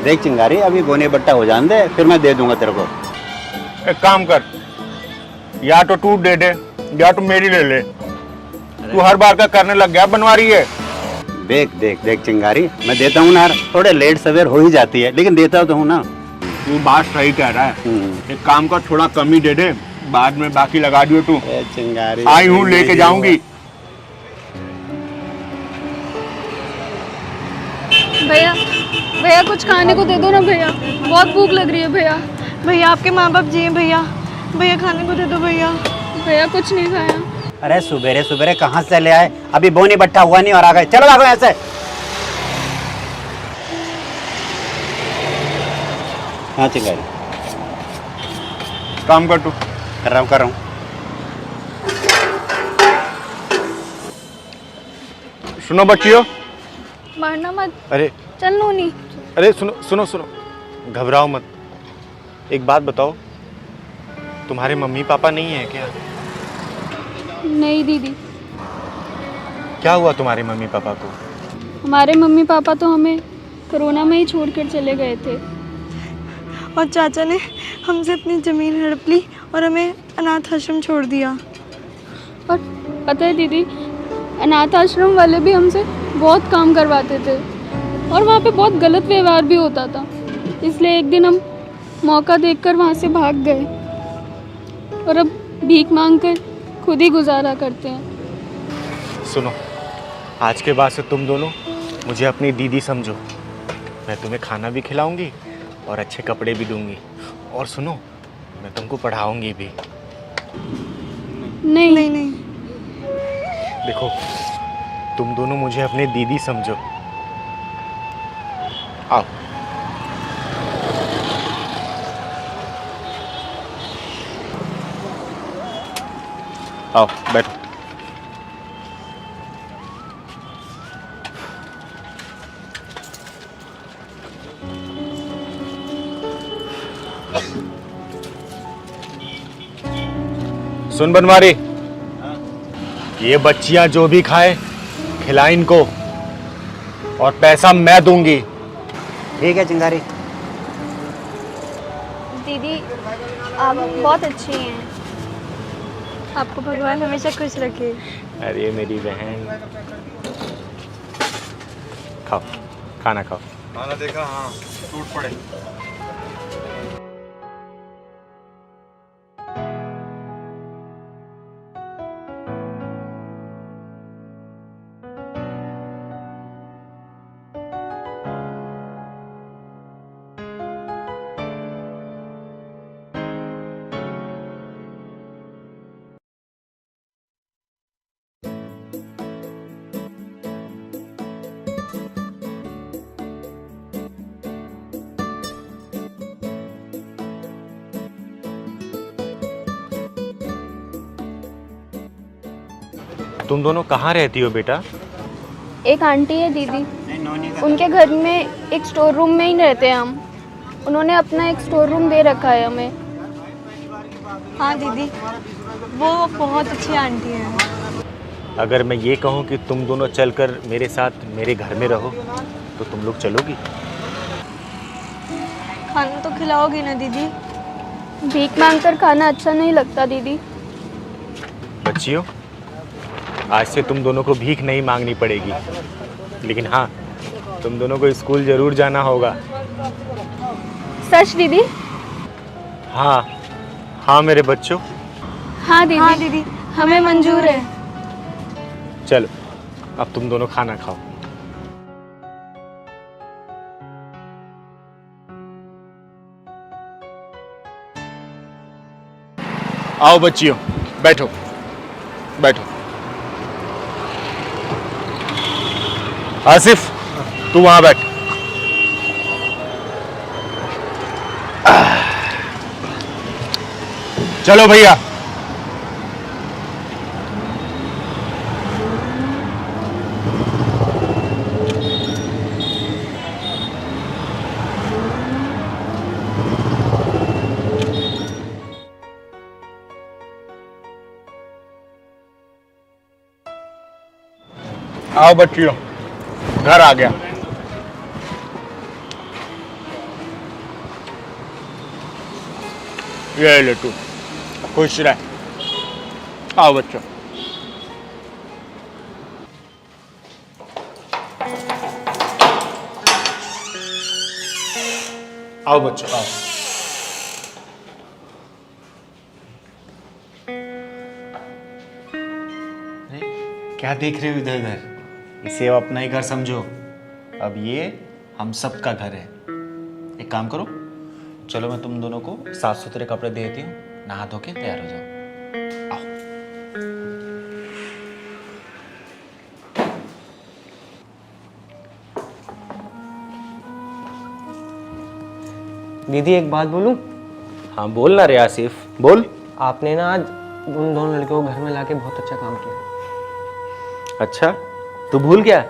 देख चिंगारी, अभी बोने बट्टा हो जाने दे, फिर मैं दे दूंगा तेरे को। एक काम कर, या तो तू दे दे या तो मेरी ले ले। तू हर बार का करने लग गया बनवारी है। देख देख देख चिंगारी, मैं देता हूँ ना यार, थोड़े लेट सवेर हो ही जाती है, लेकिन देता तो हूँ ना। तू बात सही कह रहा है। एक काम कर, थोड़ा कम ही दे दे, बाद में बाकी लगा दियो। तू चिंगारी आई हूँ, लेके जाऊंगी। भैया भैया कुछ खाने को दे दो ना भैया, बहुत भूख लग रही है भैया। भैया आपके माँ बाप जी हैं भैया, भैया खाने को दे दो भैया। भैया कुछ नहीं खाया। अरे सुबेरे सुबेरे कहाँ से ले आए, अभी बोनी बट्टा हुआ नहीं और आ गए। चलो भागो ऐसे। हाँ चिंगारी, काम कर तू। कर रहा हूँ। सुनो बच्चियों। मारना मत। अरे चल नूनी। अरे सुनो सुनो सुनो, घबराओ मत। एक बात बताओ, तुम्हारे मम्मी पापा नहीं है क्या? नहीं दीदी, क्या हुआ तुम्हारे मम्मी पापा को? हमारे मम्मी पापा तो हमें कोरोना में ही छोड़कर चले गए थे। और चाचा ने हमसे अपनी ज़मीन हड़प ली और हमें अनाथ आश्रम छोड़ दिया। और पता है दीदी, अनाथ आश्रम वाले भी हमसे बहुत काम करवाते थे और वहाँ पे बहुत गलत व्यवहार भी होता था। इसलिए एक दिन हम मौका देखकर वहाँ से भाग गए और अब भीख मांगकर खुद ही गुजारा करते हैं। सुनो, आज के बाद से तुम दोनों मुझे अपनी दीदी समझो। मैं तुम्हें खाना भी खिलाऊंगी और अच्छे कपड़े भी दूंगी। और सुनो, मैं तुमको पढ़ाऊंगी भी। नहीं नहीं नहीं, देखो, तुम दोनों मुझे अपनी दीदी समझो। आओ। आओ बैठो। सुन बनवारी, ये बच्चियां जो भी खाए खिला इनको, और पैसा मैं दूंगी। ठीक है चिंगारी। दीदी आप बहुत अच्छी हैं। आपको भगवान हमेशा खुश रखे। अरे मेरी बहन, खाओ, खाना खाओ। खाना देखा? हाँ, टूट पड़े। तुम दोनों कहाँ रहती हो बेटा? एक आंटी है दीदी, उनके घर में एक स्टोर रूम में ही रहते हैं हम। उन्होंने अपना एक स्टोर रूम दे रखा है हमें। हाँ दीदी, वो बहुत अच्छी आंटी हैं। अगर मैं ये कहूँ कि तुम दोनों चलकर मेरे साथ मेरे घर में रहो, तो तुम लोग चलोगी? खाना तो खिलाओगी ना दीदी? भीख मांगकर खाना अच्छा नहीं लगता दीदी। बच्चियों, आज से तुम दोनों को भीख नहीं मांगनी पड़ेगी, लेकिन हाँ, तुम दोनों को स्कूल जरूर जाना होगा। सच दीदी? हाँ हाँ मेरे बच्चों। हाँ दीदी, हाँ दीदी, हमें मंजूर है। चलो, अब तुम दोनों खाना खाओ। आओ बच्चियों, बैठो बैठो। आसिफ, तू वहां बैठ। चलो भैया। आओ बच्चियों, घर आ गया। ये ले तू, खुश रह। आओ बच्चों। आओ बच्चों आओ। अरे, क्या देख रहे हो इधर उधर? इसे अब अपना ही घर समझो। अब ये हम सब का घर है। एक काम करो, चलो मैं तुम दोनों को साफ सुथरे कपड़े दे देती हूँ, नहा धो के तैयार हो जाओ। आओ। दीदी एक बात बोलूं? हाँ बोल ना रे आसिफ, बोल। आपने ना आज उन दोनों लड़कियों को घर में लाके बहुत अच्छा काम किया। अच्छा, तू भूल गया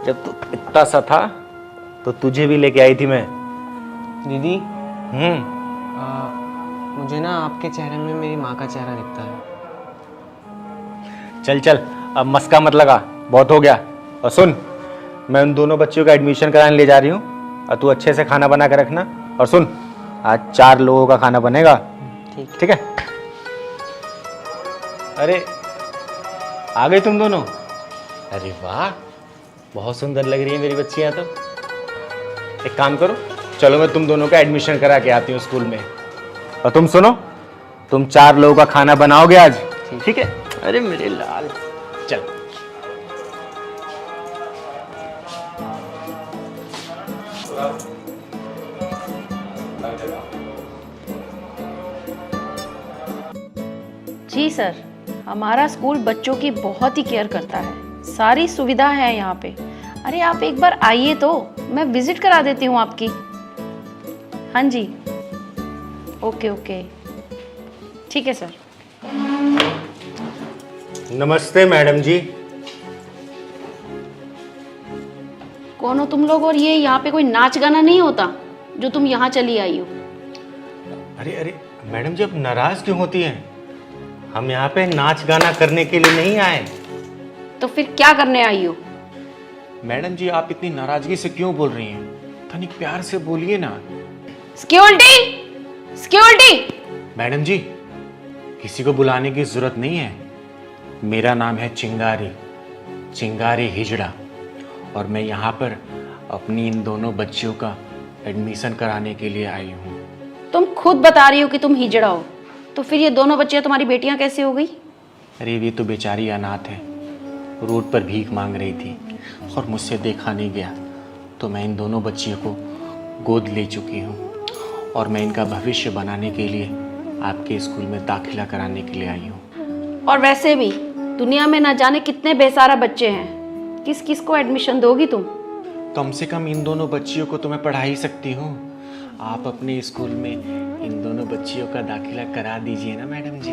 जब तू इतना सा था तो तुझे भी लेके आई थी मैं। दीदी हम्म। मुझे ना आपके चेहरे में मेरी माँ का चेहरा दिखता है। चल चल, अब मस्का मत लगा, बहुत हो गया। और सुन, मैं उन दोनों बच्चियों का एडमिशन कराने ले जा रही हूँ और तू अच्छे से खाना बना के रखना। और सुन, आज 4 लोगों का खाना बनेगा। ठीक है? अरे आ गई तुम दोनों? अरे वाह, बहुत सुंदर लग रही है मेरी बच्चियां तो। एक काम करो, चलो मैं तुम दोनों का एडमिशन करा के आती हूँ स्कूल में। और तुम सुनो, तुम 4 लोगों का खाना बनाओगे आज, ठीक है? अरे मेरे लाल, चल। जी सर, हमारा स्कूल बच्चों की बहुत ही केयर करता है, सारी सुविधा है यहाँ पे। अरे आप एक बार आइए तो मैं विजिट करा देती हूँ आपकी। हाँ जी, ओके ओके, ठीक है सर। नमस्ते मैडम जी। कौन हो तुम लोग? और ये यहाँ पे कोई नाच गाना नहीं होता जो तुम यहाँ चली आई हो? अरे अरे मैडम जी, आप नाराज क्यों होती हैं? हम यहाँ पे नाच गाना करने के लिए नहीं आए। तो फिर क्या करने आई हो? मैडम जी, आप इतनी नाराजगी से क्यों बोल रही हैं? तनिक प्यार से बोलिए ना। Security, security. मैडम जी, किसी को बुलाने की जरूरत नहीं है। मेरा नाम है चिंगारी, चिंगारी हिजड़ा, और मैं यहाँ पर अपनी इन दोनों बच्चियों का एडमिशन कराने के लिए आई हूँ। तुम खुद बता रही हो कि तुम हिजड़ा हो, तो फिर ये दोनों बच्चियां तुम्हारी बेटियां कैसे हो गई? अरे ये तो बेचारी अनाथ है, रोड पर भीख मांग रही थी और मुझसे देखा नहीं गया, तो मैं इन दोनों बच्चियों को गोद ले चुकी हूँ और मैं इनका भविष्य बनाने के लिए आपके स्कूल में दाखिला कराने के लिए आई हूँ। और वैसे भी दुनिया में ना जाने कितने बेसहारा बच्चे हैं, किस किस को एडमिशन दोगी तुम? कम से कम इन दोनों बच्चियों को तो मैं पढ़ा ही सकती हूँ। आप अपने स्कूल में इन दोनों बच्चियों का दाखिला करा दीजिए ना मैडम जी।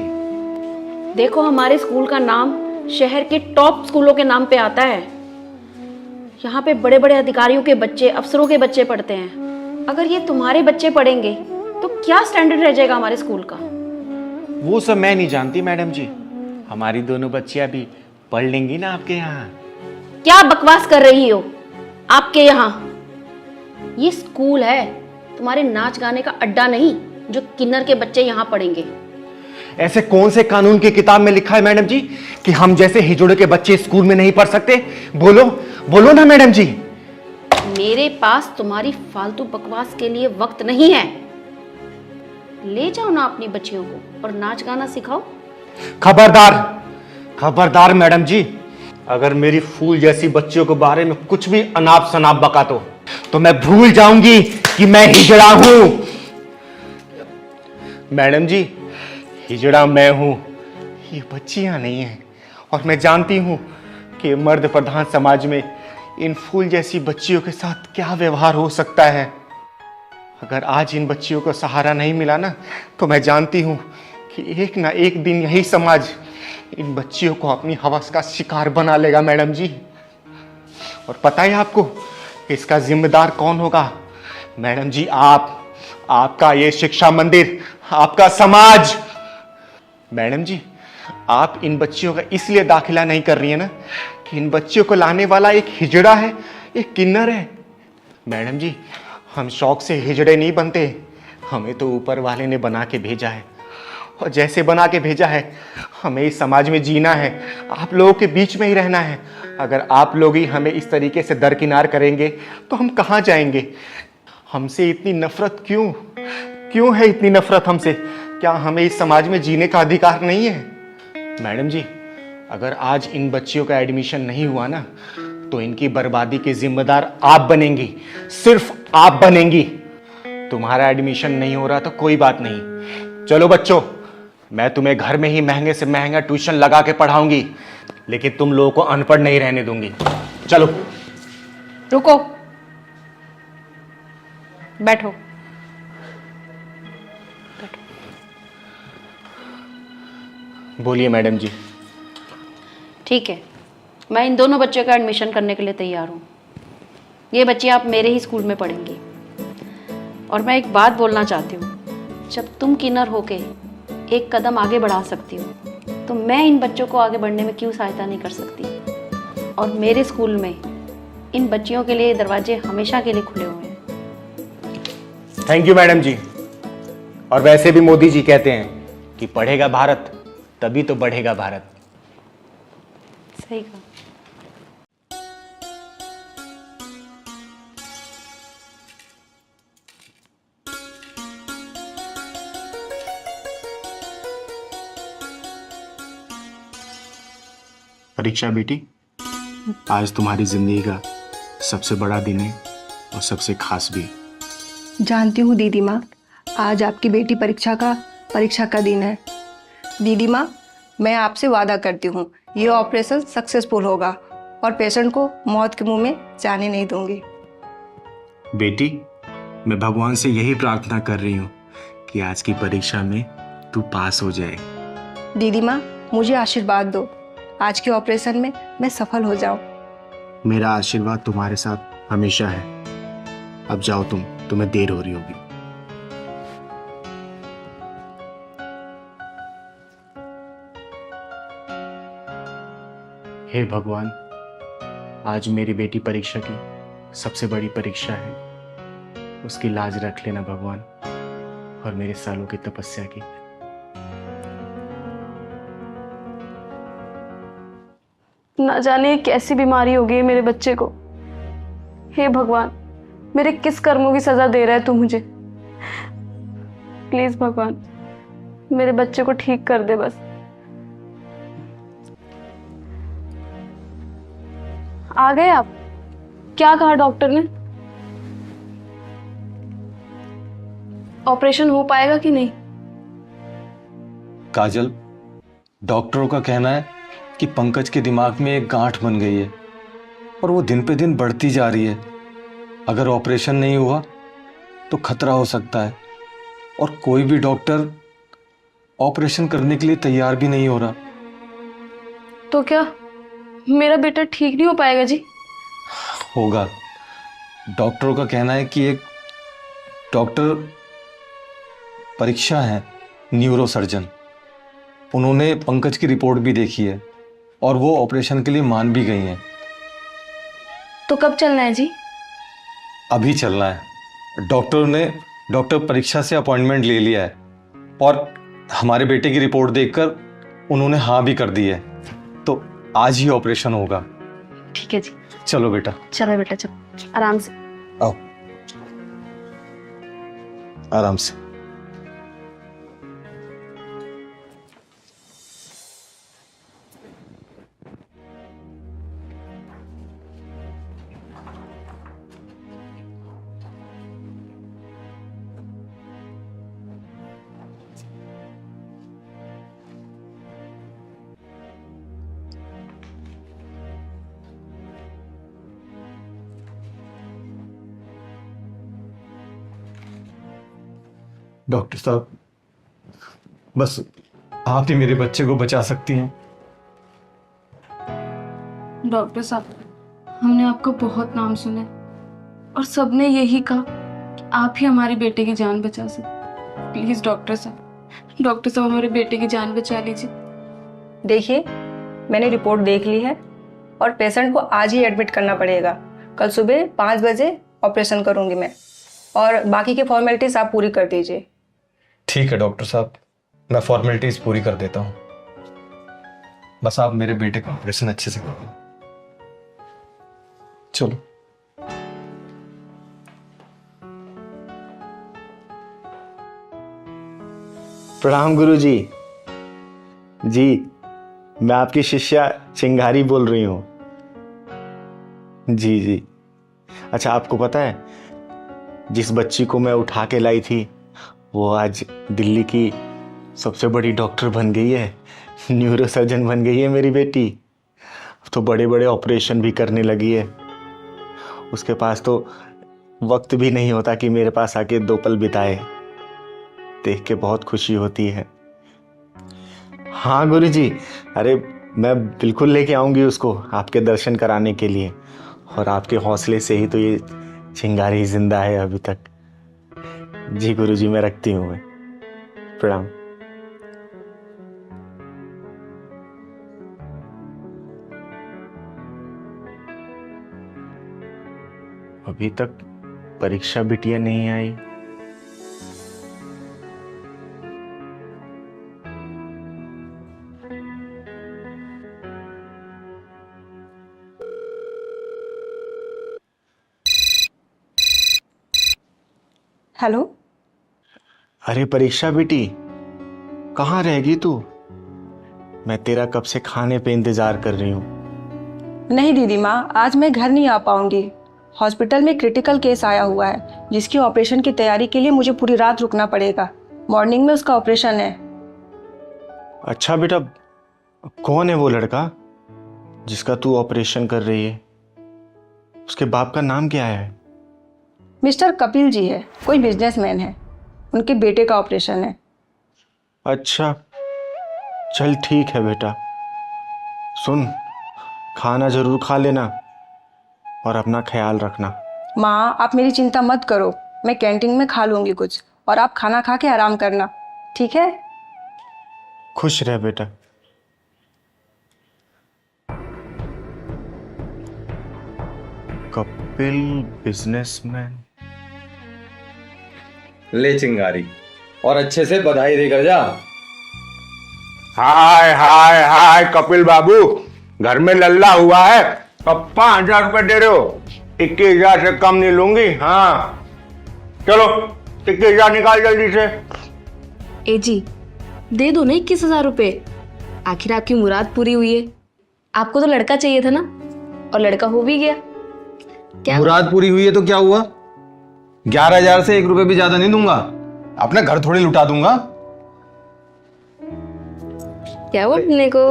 देखो, हमारे स्कूल का नाम शहर के टॉप स्कूलों के नाम पे आता है। यहाँ पे बड़े बड़े अधिकारियों के बच्चे, अफसरों के बच्चे पढ़ते हैं। अगर ये तुम्हारे बच्चे पढ़ेंगे तो क्या स्टैंडर्ड रह जाएगा हमारे स्कूल का? वो सब मैं नहीं जानती मैडम जी, हमारी दोनों बच्चियां भी पढ़ लेंगी ना आपके यहाँ। क्या बकवास कर रही हो? आपके यहाँ ये स्कूल है, तुम्हारे नाच गाने का अड्डा नहीं जो किन्नर के बच्चे यहाँ पढ़ेंगे। ऐसे कौन से कानून की किताब में लिखा है मैडम जी कि हम जैसे हिजड़े के बच्चे स्कूल में नहीं पढ़ सकते? बोलो बोलो ना मैडम जी। मेरे पास तुम्हारी फालतू बकवास के लिए वक्त नहीं है। ले जाओ ना अपनी बच्चियों को और नाच गाना सिखाओ। खबरदार, खबरदार मैडम जी, अगर मेरी फूल जैसी बच्चियों के बारे में कुछ भी अनाप शनाप बका तो मैं भूल जाऊंगी कि मैं हिजड़ा हूं। मैडम जी, हिजड़ा मैं हूं, ये बच्चियां नहीं हैं। और मैं जानती हूं कि मर्द प्रधान समाज में इन फूल जैसी बच्चियों के साथ क्या व्यवहार हो सकता है। अगर आज इन बच्चियों को सहारा नहीं मिला ना, तो मैं जानती हूं कि एक ना एक दिन यही समाज इन बच्चियों को अपनी हवस का शिकार बना लेगा मैडम जी। और पता है आपको इसका जिम्मेदार कौन होगा? मैडम जी, आपका ये शिक्षा मंदिर, आपका समाज। मैडम जी, आप इन बच्चियों का इसलिए दाखिला नहीं कर रही है ना कि इन बच्चियों को लाने वाला एक हिजड़ा है, एक किन्नर है। मैडम जी, हम शौक से हिजड़े नहीं बनते, हमें तो ऊपर वाले ने बना के भेजा है। और जैसे बना के भेजा है। हमें इस समाज में जीना है, आप लोगों के बीच में ही रहना है। अगर आप लोग ही हमें इस तरीके से दरकिनार करेंगे तो हम कहाँ जाएंगे? हमसे इतनी नफरत क्यों? क्यों है इतनी नफरत हमसे? क्या हमें इस समाज में जीने का अधिकार नहीं है? मैडम जी, अगर आज इन बच्चियों का एडमिशन नहीं हुआ ना, तो इनकी बर्बादी के जिम्मेदार आप बनेंगी, सिर्फ आप बनेंगी। तुम्हारा एडमिशन नहीं हो रहा तो कोई बात नहीं, चलो बच्चों, मैं तुम्हें घर में ही महंगे से महंगा ट्यूशन लगा के पढ़ाऊंगी, लेकिन तुम लोगों को अनपढ़ नहीं रहने दूंगी। चलो। रुको, बैठो। बोलिए मैडम जी। ठीक है, मैं इन दोनों बच्चों का एडमिशन करने के लिए तैयार हूँ। ये बच्चे आप मेरे ही स्कूल में पढ़ेंगी। और मैं एक बात बोलना चाहती हूँ, जब तुम किन्नर होके एक कदम आगे बढ़ा सकती हो, तो मैं इन बच्चों को आगे बढ़ने में क्यों सहायता नहीं कर सकती? और मेरे स्कूल में इन बच्चियों के लिए दरवाजे हमेशा के लिए खुले हुए हैं। थैंक यू मैडम जी। और वैसे भी मोदी जी कहते हैं कि पढ़ेगा भारत तभी तो बढ़ेगा भारत। सही कहा। परीक्षा बेटी, आज तुम्हारी जिंदगी का सबसे बड़ा दिन है और सबसे खास भी। जानती हूँ दीदी माँ, आज आपकी बेटी परीक्षा का दिन है। दीदी माँ, मैं आपसे वादा करती हूँ, ये ऑपरेशन सक्सेसफुल होगा और पेशेंट को मौत के मुंह में जाने नहीं दूंगी। बेटी, मैं भगवान से यही प्रार्थना कर रही हूँ कि आज की परीक्षा में तू पास हो जाए। दीदी माँ, मुझे आशीर्वाद दो, आज के ऑपरेशन में मैं सफल हो जाऊं। मेरा आशीर्वाद तुम्हारे साथ हमेशा है। अब जाओ तुम्हें देर हो रही होगी। हे भगवान, आज मेरी बेटी परीक्षा की सबसे बड़ी परीक्षा है, उसकी लाज रख लेना भगवान, और मेरे सालों की तपस्या की। ना जाने कैसी बीमारी हो गई है मेरे बच्चे को। हे भगवान, मेरे किस कर्मों की सजा दे रहा है तू मुझे? प्लीज भगवान, मेरे बच्चे को ठीक कर दे बस। आ गए आप? क्या कहा डॉक्टर ने? ऑपरेशन हो पाएगा कि नहीं? काजल, डॉक्टरों का कहना है कि पंकज के दिमाग में एक गांठ बन गई है और वो दिन पे दिन बढ़ती जा रही है। अगर ऑपरेशन नहीं हुआ तो खतरा हो सकता है, और कोई भी डॉक्टर ऑपरेशन करने के लिए तैयार भी नहीं हो रहा। तो क्या मेरा बेटा ठीक नहीं हो पाएगा जी? होगा। डॉक्टरों का कहना है कि एक डॉक्टर परीक्षा है, न्यूरो सर्जन, उन्होंने पंकज की रिपोर्ट भी देखी है और वो ऑपरेशन के लिए मान भी गई हैं। तो कब चलना है जी? अभी चलना है। डॉक्टर परीक्षा से अपॉइंटमेंट ले लिया है और हमारे बेटे की रिपोर्ट देखकर उन्होंने हाँ भी कर दी है, तो आज ही ऑपरेशन होगा। ठीक है जी। चलो बेटा। चलो बेटा, चलो आराम से। आओ, आराम से। डॉक्टर साहब, बस आप ही मेरे बच्चे को बचा सकती हैं। डॉक्टर साहब, हमने आपका बहुत नाम सुना और सबने यही कहा कि आप ही हमारे बेटे की जान बचा सकते। प्लीज डॉक्टर साहब हमारे बेटे की जान बचा लीजिए। देखिए, मैंने रिपोर्ट देख ली है और पेशेंट को आज ही एडमिट करना पड़ेगा। कल सुबह 5 बजे ऑपरेशन करूंगी मैं, और बाकी की फॉर्मेलिटीज आप पूरी कर दीजिए। ठीक है डॉक्टर साहब, मैं फॉर्मेलिटीज पूरी कर देता हूँ, बस आप मेरे बेटे का ऑपरेशन अच्छे से करो। चलो। प्रणाम गुरुजी। जी, मैं आपकी शिष्या चिंगारी बोल रही हूँ। जी जी। अच्छा, आपको पता है जिस बच्ची को मैं उठा के लाई थी वो आज दिल्ली की सबसे बड़ी डॉक्टर बन गई है, न्यूरो सर्जन बन गई है मेरी बेटी। अब तो बड़े बड़े ऑपरेशन भी करने लगी है। उसके पास तो वक्त भी नहीं होता कि मेरे पास आके 2 पल बिताए। देख के बहुत खुशी होती है। हाँ गुरुजी, अरे मैं बिल्कुल लेके आऊंगी उसको आपके दर्शन कराने के लिए, और आपके हौसले से ही तो ये चिंगारी जिंदा है अभी तक। जी गुरुजी, मैं रखती हूँ। मैं प्रणाम। अभी तक परीक्षा बिटिया नहीं आई। हेलो। अरे परीक्षा बेटी, कहाँ रहेगी तू? मैं तेरा कब से खाने पे इंतजार कर रही हूँ। नहीं दीदी माँ, आज मैं घर नहीं आ पाऊंगी। हॉस्पिटल में क्रिटिकल केस आया हुआ है जिसकी ऑपरेशन की तैयारी के लिए मुझे पूरी रात रुकना पड़ेगा। मॉर्निंग में उसका ऑपरेशन है। अच्छा बेटा, कौन है वो लड़का जिसका तू ऑपरेशन कर रही है? उसके बाप का नाम क्या है? मिस्टर कपिल जी है, कोई बिजनेसमैन है। उनके बेटे का ऑपरेशन है। अच्छा, चल ठीक है बेटा। सुन, खाना जरूर खा लेना और अपना ख्याल रखना। माँ, आप मेरी चिंता मत करो, मैं कैंटीन में खा लूंगी कुछ, और आप खाना खा के आराम करना, ठीक है? खुश रह बेटा। कपिल बिजनेसमैन। ले चिंगारी, और अच्छे से बधाई देकर जा। हाय हाय हाय कपिल बाबू, घर में लल्ला हुआ है। अब 5,000 रुपए दे रहे हो? 21,000 से कम नहीं लूंगी। हाँ चलो 21,000 निकाल जल्दी से। ए जी, दे दो ना 21,000 रुपए। आखिर आपकी मुराद पूरी हुई है। आपको तो लड़का चाहिए था ना, और लड़का हो भी गया। क्या मुराद पूरी हुई है तो क्या हुआ? 11,000 से 1 रुपए भी ज्यादा नहीं दूंगा। अपने घर थोड़ी लुटा दूंगा। क्या हुआ अपने को?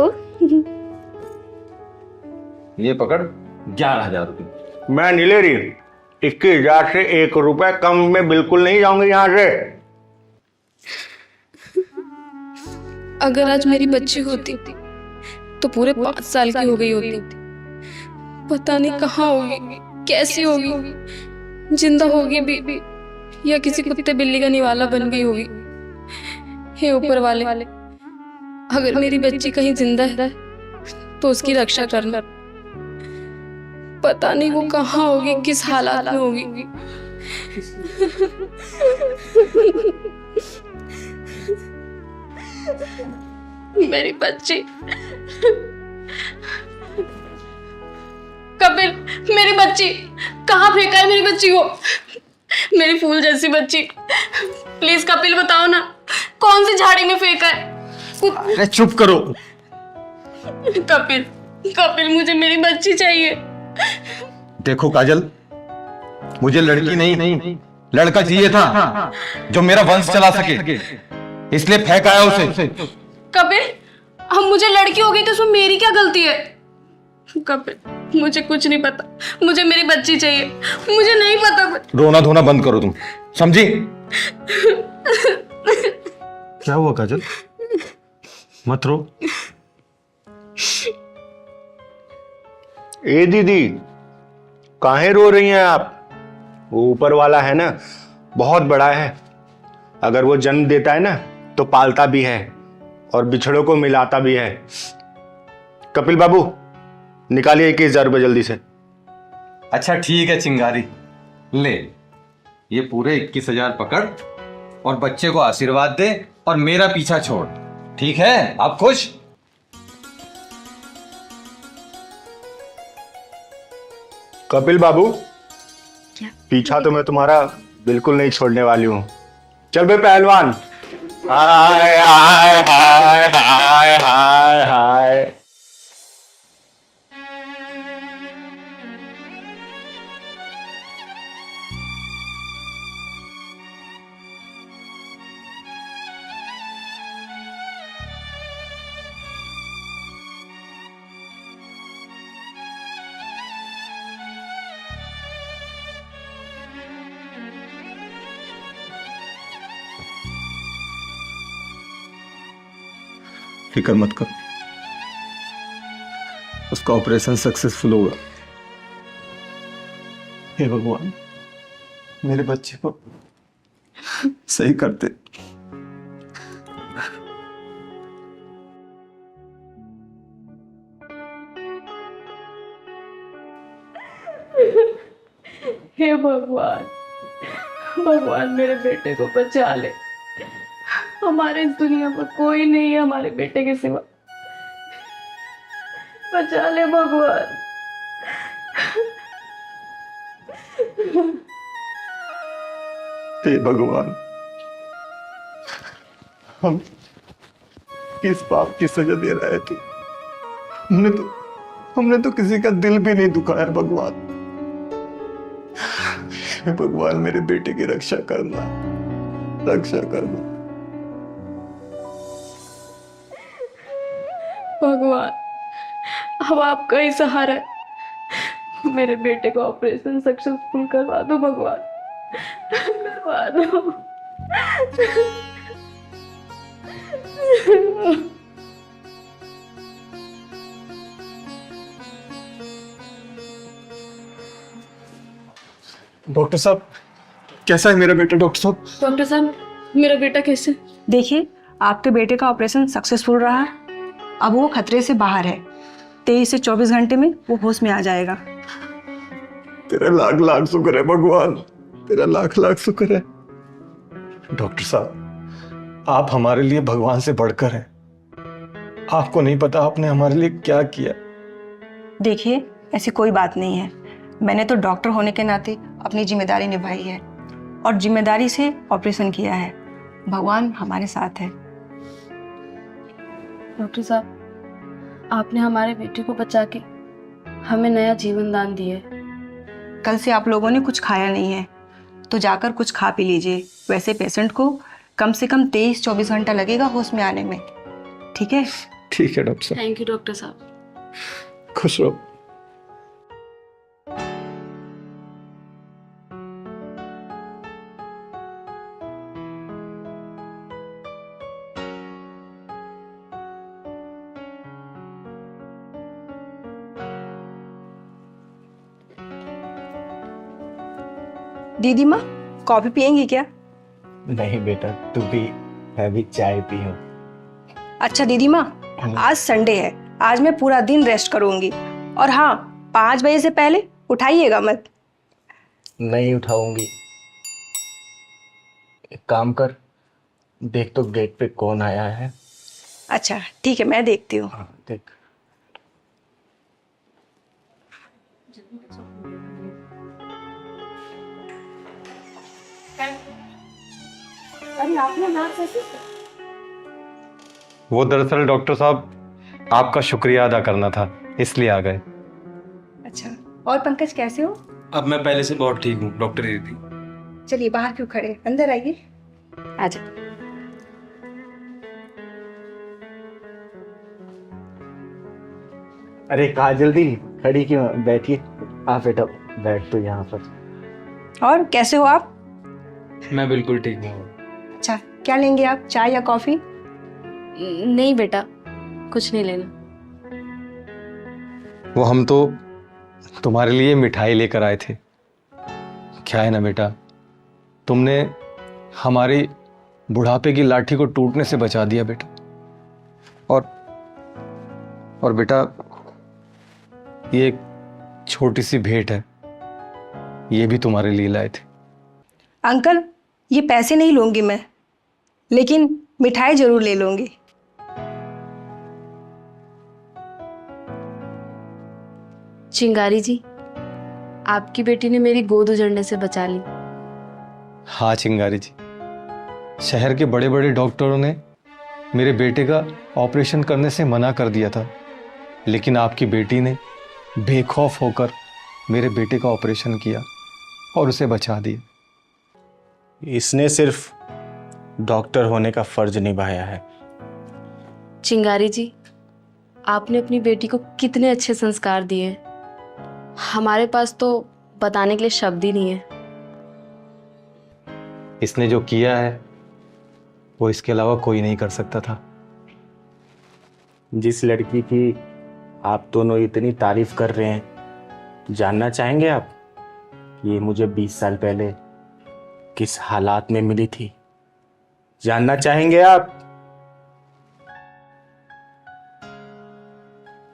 ये पकड़ 11,000 रुपए। मैं नहीं ले रही। 21,000 से 1 रुपए कम में बिल्कुल नहीं जाऊंगी यहां से। अगर आज मेरी बच्ची होती तो पूरे 5 साल की हो गई होती। पता नहीं कहाँ होगी, कैसी होगी, जिंदा होगी भी या किसी कुत्ते बिल्ली का निवाला बन गई होगी। हे ऊपर वाले, अगर मेरी बच्ची कहीं जिंदा है तो उसकी रक्षा करना। पता नहीं वो कहाँ होगी, किस हालात में होगी। मेरी बच्ची। कपिल, मेरी बच्ची कहाँ फेंका है? मेरी बच्ची को, मेरी फूल जैसी बच्ची। प्लीज कपिल बताओ ना, कौन सी झाड़ी में फेंका है? अरे चुप करो। कपिल, कपिल मुझे मेरी बच्ची चाहिए। देखो काजल, मुझे लड़की नहीं लड़का चाहिए था जो मेरा वंश चला सके, इसलिए फेंका है उसे। कपिल, अब मुझे लड़की हो गई तो उसमें मेरी क्या गलती है? कपिल, मुझे कुछ नहीं पता, मुझे मेरी बच्ची चाहिए। मुझे नहीं पता कुछ। रोना धोना बंद करो तुम, समझी? क्या हुआ काजल? मत रो। ए दीदी, काहे रो रही हैं आप? वो ऊपर वाला है ना, बहुत बड़ा है। अगर वो जन्म देता है ना तो पालता भी है और बिछड़ों को मिलाता भी है। कपिल बाबू, निकालिए 21,000 रुपए जल्दी से। अच्छा ठीक है चिंगारी, ले ये पूरे 21,000 पकड़ और बच्चे को आशीर्वाद दे और मेरा पीछा छोड़। ठीक है, आप खुश? कपिल बाबू, पीछा तो मैं तुम्हारा बिल्कुल नहीं छोड़ने वाली हूँ। चल बे पहलवान। हाय हाय हाय हाय हाय हाय। फिक्र मत कर, उसका ऑपरेशन सक्सेसफुल होगा। हे भगवान, मेरे बच्चे को सही करते। हे भगवान, भगवान मेरे बेटे को बचा ले। हमारे इस दुनिया में कोई नहीं है हमारे बेटे के सिवा। बचा ले भगवान। हे भगवान, हम किस पाप की सजा दे रहा है तू? हमने तो किसी का दिल भी नहीं दुखाया भगवान। हे भगवान, मेरे बेटे की रक्षा करना, रक्षा करना। भगवान, अब आपका ही सहारा है। मेरे बेटे को ऑपरेशन सक्सेसफुल करवा दो भगवान, करवा दो। डॉक्टर साहब, कैसा है मेरा बेटा? डॉक्टर साहब, डॉक्टर साहब, मेरा बेटा कैसे? देखिए, आपके बेटे का ऑपरेशन सक्सेसफुल रहा है। अब वो खतरे से बाहर है। 23 से 24 घंटे में वो होश में आ जाएगा। तेरा लाख लाख शुक्र है भगवान, तेरा लाख लाख शुक्र है। डॉक्टर साहब, आप हमारे लिए भगवान से बढ़कर हैं। आपको नहीं पता आपने हमारे लिए क्या किया। देखिए, ऐसी कोई बात नहीं है। मैंने तो डॉक्टर होने के नाते अपनी जिम्मेदारी निभाई है और जिम्मेदारी से ऑपरेशन किया है। भगवान हमारे साथ है। डॉक्टर साहब, आपने हमारे बेटे को बचा के हमें नया जीवन दान दिया है। कल से आप लोगों ने कुछ खाया नहीं है, तो जाकर कुछ खा पी लीजिए। वैसे पेशेंट को कम से कम 23-24 घंटा लगेगा होश में आने में। ठीक है? ठीक है डॉक्टर साहब। थैंक यू डॉक्टर साहब। खुश रहो। दीदी माँ, कॉफी पियेंगी क्या? नहीं बेटा, तू भी, मैं भी चाय पी हूँ। अच्छा दीदी माँ, आज संडे है, आज मैं पूरा दिन रेस्ट करूंगी। और हाँ, 5 बजे से पहले उठाइएगा मत। नहीं उठाऊंगी। एक काम कर, देख तो गेट पे कौन आया है। अच्छा ठीक है, मैं देखती हूँ। हाँ, देख। अरे आपने ना वो दरअसल डॉक्टर साहब आपका शुक्रिया अदा करना था, इसलिए आ गए। अच्छा, और पंकज कैसे हो? अब मैं पहले से बहुत ठीक हूँ डॉक्टर दीदी। चलिए बाहर क्यों खड़े, अंदर आइए। आजा। अरे कहा जल्दी खड़ी क्यों? बैठिए। आप बेटा बैठ तो यहाँ पर। और कैसे हो आप? मैं बिल्कुल ठीक हूँ। अच्छा, क्या लेंगे आप, चाय या कॉफी? नहीं बेटा, कुछ नहीं लेना। वो हम तो तुम्हारे लिए मिठाई लेकर आए थे। क्या है ना बेटा, तुमने हमारी बुढ़ापे की लाठी को टूटने से बचा दिया बेटा। और बेटा, ये एक छोटी सी भेंट है, ये भी तुम्हारे लिए लाए थे। अंकल, ये पैसे नहीं लूंगी मैं, लेकिन मिठाई जरूर ले लूंगी। चिंगारी जी, आपकी बेटी ने मेरी गोद उजड़ने से बचा ली। हाँ चिंगारी जी, शहर के बड़े बड़े डॉक्टरों ने मेरे बेटे का ऑपरेशन करने से मना कर दिया था, लेकिन आपकी बेटी ने बेखौफ होकर मेरे बेटे का ऑपरेशन किया और उसे बचा दिया। इसने सिर्फ डॉक्टर होने का फर्ज निभाया है। चिंगारी जी, आपने अपनी बेटी को कितने अच्छे संस्कार दिए हैं, हमारे पास तो बताने के लिए शब्द ही नहीं है। इसने जो किया है वो इसके अलावा कोई नहीं कर सकता था। जिस लड़की की आप दोनों इतनी तारीफ कर रहे हैं, जानना चाहेंगे आप ये मुझे 20 साल पहले किस हालात में मिली थी? जानना चाहेंगे आप?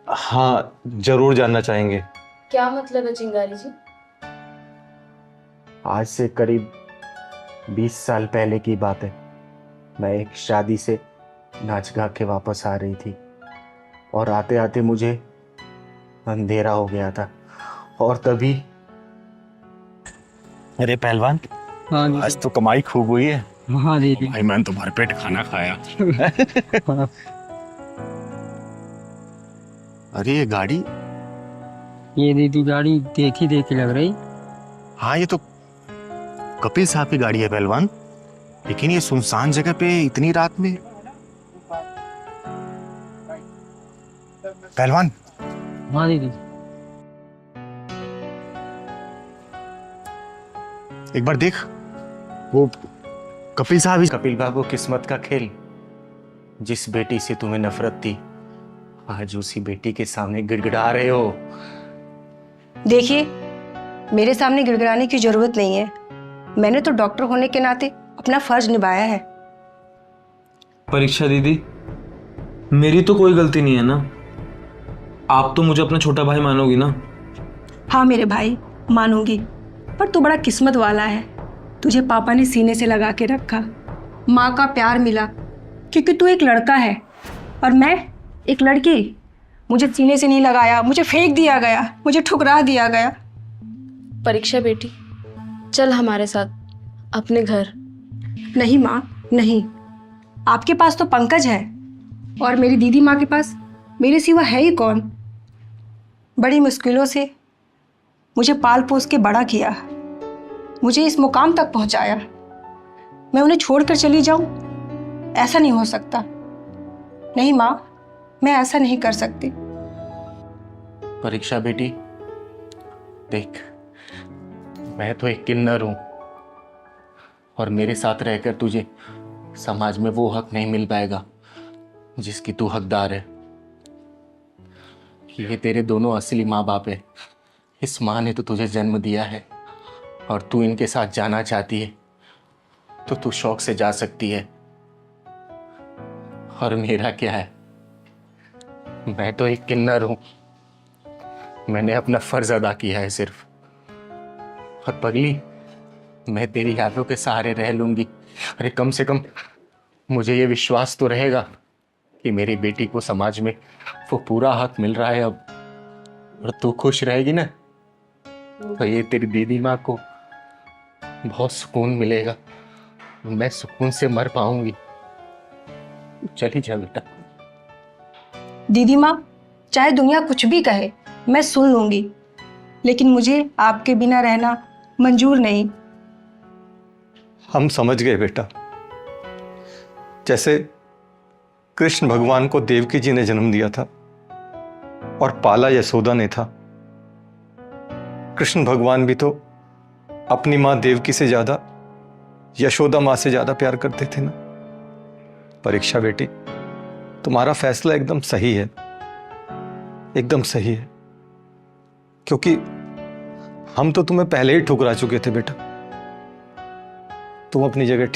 हाँ जरूर जानना चाहेंगे। क्या मतलब है चिंगारी जी? आज से करीब 20 साल पहले की बात है। मैं एक शादी से नाच गा के वापस आ रही थी और आते आते मुझे अंधेरा हो गया था और तभी अरे पहलवान, हाँ जी। आज तो कमाई खूब हुई है। हाँ दीदी। भाई मैंने तो भरपेट खाना खाया। अरे ये गाड़ी, ये दीदी गाड़ी देखी लग रही। हाँ ये तो कपिल साहब की गाड़ी है पहलवान, लेकिन ये सुनसान जगह पे इतनी रात में। पहलवान हाँ दीदी। एक बार देख, वो कपिल साहब ही। कपिल बाबू, किस्मत का खेल। जिस बेटी से तुम्हें नफरत थी, आज उसी बेटी के सामने गिड़गिड़ा रहे हो। देखिए, मेरे सामने गिड़गिड़ाने की जरूरत नहीं है। मैंने तो डॉक्टर होने के नाते अपना फर्ज निभाया है। परीक्षा दीदी, मेरी तो कोई गलती नहीं है ना? आप तो मुझे अपना छोटा भाई मानोगी ना? हाँ मेरे भाई, मानूंगी। पर तू बड़ा किस्मत वाला है, तुझे पापा ने सीने से लगा के रखा। माँ का प्यार मिला क्योंकि तू एक लड़का है और मैं एक लड़की। मुझे सीने से नहीं लगाया, मुझे फेंक दिया गया, मुझे ठुकरा दिया गया। परीक्षा बेटी, चल हमारे साथ अपने घर। नहीं माँ, नहीं। आपके पास तो पंकज है और मेरी दीदी माँ के पास मेरे सिवा है ही कौन। बड़ी मुश्किलों से मुझे पाल पोस के बड़ा किया, मुझे इस मुकाम तक पहुंचाया। मैं उन्हें छोड़कर चली जाऊं? ऐसा नहीं हो सकता। नहीं माँ, मैं ऐसा नहीं कर सकती। परीक्षा बेटी, देख, मैं तो एक किन्नर हूं और मेरे साथ रहकर तुझे समाज में वो हक नहीं मिल पाएगा जिसकी तू हकदार है। ये तेरे दोनों असली माँ बाप है। इस माँ ने तो तुझे जन्म दिया है और तू इनके साथ जाना चाहती है तो तू शौक से जा सकती है। और मेरा क्या है, मैं तो एक किन्नर हूं। मैंने अपना फर्ज अदा किया है सिर्फ। और पगली, मैं तेरी यादों के सहारे रह लूंगी। अरे कम से कम मुझे ये विश्वास तो रहेगा कि मेरी बेटी को समाज में वो पूरा हक मिल रहा है अब। और तू खुश रहेगी ना, तो ये तेरी दीदी माँ को बहुत सुकून मिलेगा। मैं सुकून से मर पाऊंगी। चली जा बेटा। दीदी माँ, चाहे दुनिया कुछ भी कहे मैं सुन लूंगी, लेकिन मुझे आपके बिना रहना मंजूर नहीं। हम समझ गए बेटा। जैसे कृष्ण भगवान को देवकी जी ने जन्म दिया था और पाला यशोदा ने था, कृष्ण भगवान भी तो अपनी मां देवकी से ज्यादा यशोदा मां से ज्यादा प्यार करते थे ना। परीक्षा बेटी, तुम्हारा फैसला एकदम सही है, एकदम सही है, क्योंकि हम तो तुम्हें पहले ही ठुकरा चुके थे बेटा। तुम अपनी जगह